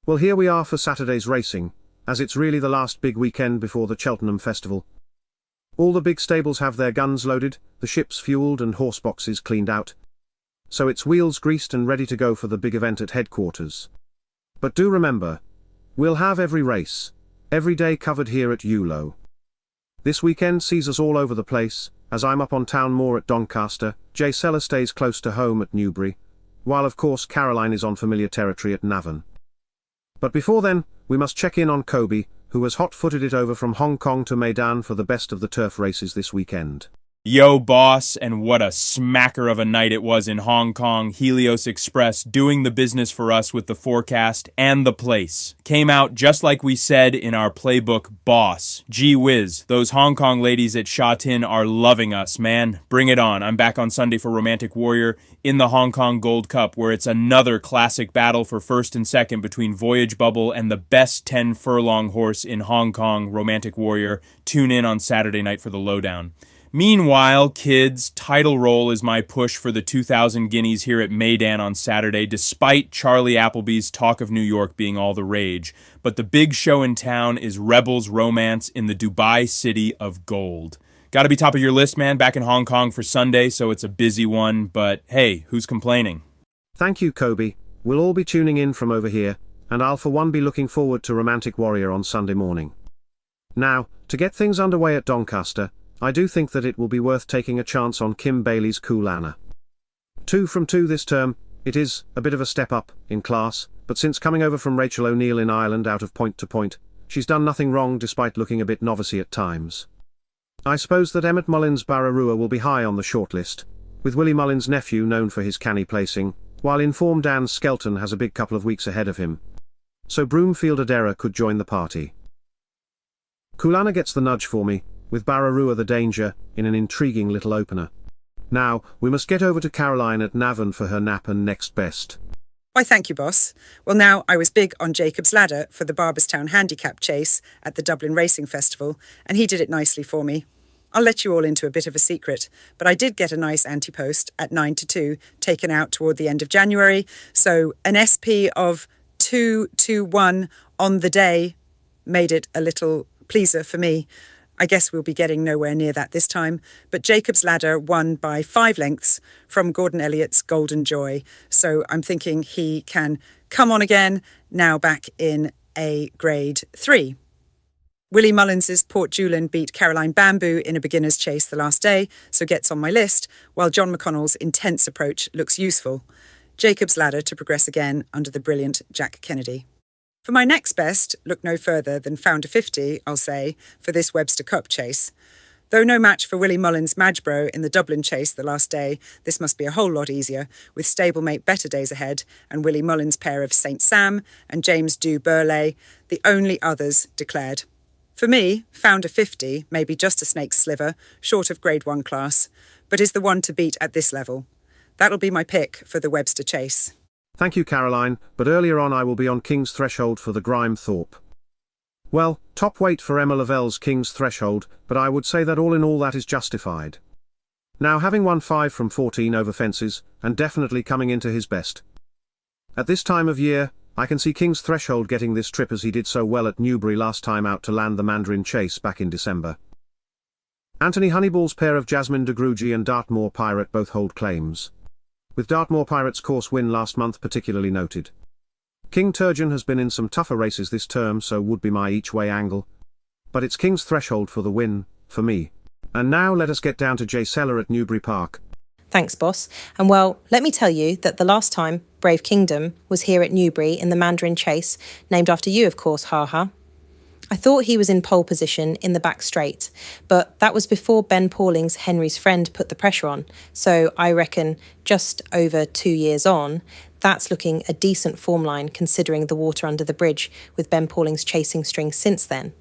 Well, here we are for Saturday's racing, as it's really the last big weekend before the Cheltenham Festival. All the big stables have their guns loaded, the ships fueled and horse boxes cleaned out. So it's wheels greased and ready to go for the big event at headquarters. But do remember, we'll have every race, every day covered here at ULO. This weekend sees us all over the place, as I'm up on town moor at Doncaster, Jaysella stays close to home at Newbury, while of course Caroline is on familiar territory at Navan. But before then, we must check in on Kobe, who has hot-footed it over from Hong Kong to Medan for the best of the turf races this weekend. Yo, boss, and what a smacker of a night it was in Hong Kong. Helios Express doing the business for us with the forecast and the place. Came out just like we said in our playbook, boss. Gee whiz, those Hong Kong ladies at Sha Tin are loving us, man. Bring it on. I'm back on Sunday for Romantic Warrior in the Hong Kong Gold Cup, where it's another classic battle for first and second between Voyage Bubble and the best 10 furlong horse in Hong Kong, Romantic Warrior. Tune in on Saturday night for the lowdown. Meanwhile, kids, Title Roll is my push for the 2,000 guineas here at Medan on Saturday, despite Charlie Appleby's Talk of New York being all the rage. But the big show in town is Rebels Romance in the Dubai City of Gold. Gotta be top of your list, man, back in Hong Kong for Sunday, so it's a busy one, but hey, who's complaining? Thank you, Kobe. We'll all be tuning in from over here, and I'll for one be looking forward to Romantic Warrior on Sunday morning. Now, to get things underway at Doncaster, I do think that it will be worth taking a chance on Kim Bailey's Cool Anna. 2 from 2 this term, it is a bit of a step up in class, but since coming over from Rachel O'Neill in Ireland out of point to point, she's done nothing wrong despite looking a bit novicey at times. I suppose that Emmett Mullins' Bararua will be high on the shortlist, with Willie Mullins' nephew known for his canny placing, while informed Dan Skelton has a big couple of weeks ahead of him. So Broomfield Adera could join the party. Cool Anna gets the nudge for me, with Bararua the danger, in an intriguing little opener. Now, we must get over to Caroline at Navan for her nap and next best. Why, thank you, boss. Well, now, I was big on Jacob's Ladder for the Barberstown handicap chase at the Dublin Racing Festival, and he did it nicely for me. I'll let you all into a bit of a secret, but I did get a nice anti-post at 9-2 taken out toward the end of January, so an SP of 2-1 on the day made it a little pleaser for me. I guess we'll be getting nowhere near that this time, but Jacob's Ladder won by 5 lengths from Gordon Elliott's Golden Joy, so I'm thinking he can come on again, now back in a Grade 3. Willie Mullins's Port Julian beat Caroline Bamboo in a beginner's chase the last day, so gets on my list, while John McConnell's intense approach looks useful. Jacob's Ladder to progress again under the brilliant Jack Kennedy. For my next best, look no further than Founder 50, I'll say, for this Webster Cup chase. Though no match for Willie Mullins' Madgebro in the Dublin chase the last day, this must be a whole lot easier, with stablemate better days ahead, and Willie Mullins' pair of St Sam and James Du Burleigh, the only others declared. For me, Founder 50 may be just a snake's sliver, short of Grade 1 class, but is the one to beat at this level. That'll be my pick for the Webster chase. Thank you, Caroline, but earlier on I will be on King's Threshold for the Grimthorpe. Well, top weight for Emma Lavell's King's Threshold, but I would say that all in all that is justified. Now having won 5 from 14 over fences, and definitely coming into his best. At this time of year, I can see King's Threshold getting this trip as he did so well at Newbury last time out to land the Mandarin chase back in December. Anthony Honeyball's pair of Jasmine de Grugy and Dartmoor Pirate both hold claims, with Dartmoor Pirate's course win last month particularly noted. King Turgeon has been in some tougher races this term, so would be my each-way angle. But it's King's Threshold for the win, for me. And now let us get down to Jaysella at Newbury Park. Thanks, boss. And well, let me tell you that the last time Brave Kingdom was here at Newbury in the Mandarin chase, named after you, of course, haha. I thought he was in pole position in the back straight, but that was before Ben Pauling's Henry's Friend put the pressure on, so I reckon just over 2 years on, that's looking a decent form line considering the water under the bridge with Ben Pauling's chasing string since then.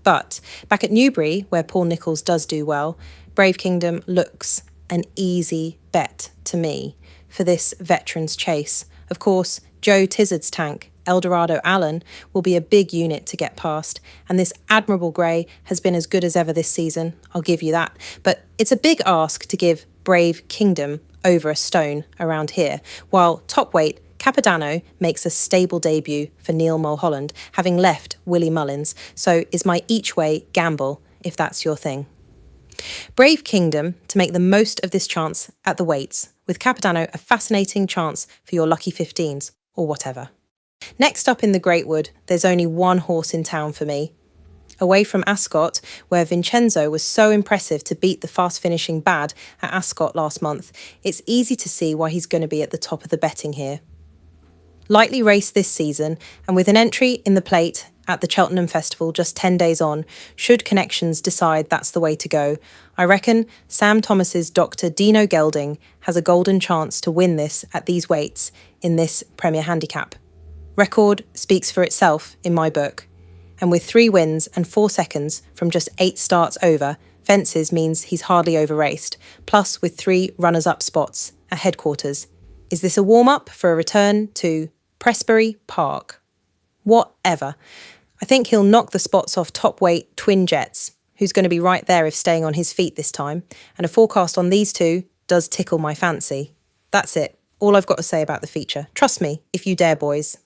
But back at Newbury, where Paul Nicholls does do well, Brave Kingdom looks an easy bet to me for this veterans chase. Of course, Joe Tizard's tank, Eldorado Allen, will be a big unit to get past, and this Admirable Grey has been as good as ever this season, I'll give you that. But it's a big ask to give Brave Kingdom over a stone around here, while top weight Capodanno makes a stable debut for Neil Mulholland, having left Willie Mullins, so is my each-way gamble, if that's your thing. Brave Kingdom to make the most of this chance at the weights, with Capodanno a fascinating chance for your lucky 15s, or whatever. Next up in the Greatwood, there's only one horse in town for me. Away from Ascot, where Vincenzo was so impressive to beat the fast-finishing Bad at Ascot last month, it's easy to see why he's going to be at the top of the betting here. Lightly raced this season, and with an entry in the plate at the Cheltenham Festival just 10 days on, should connections decide that's the way to go, I reckon Sam Thomas's Dr. Dino Gelding has a golden chance to win this at these weights in this Premier Handicap. Record speaks for itself in my book. And with 3 wins and 4 seconds from just 8 starts over, fences means he's hardly over-raced, plus with 3 runners-up spots at headquarters. Is this a warm-up for a return to Pressbury Park? Whatever. I think he'll knock the spots off top-weight Twin Jets, who's going to be right there if staying on his feet this time, and a forecast on these two does tickle my fancy. That's it. All I've got to say about the feature. Trust me, if you dare, boys.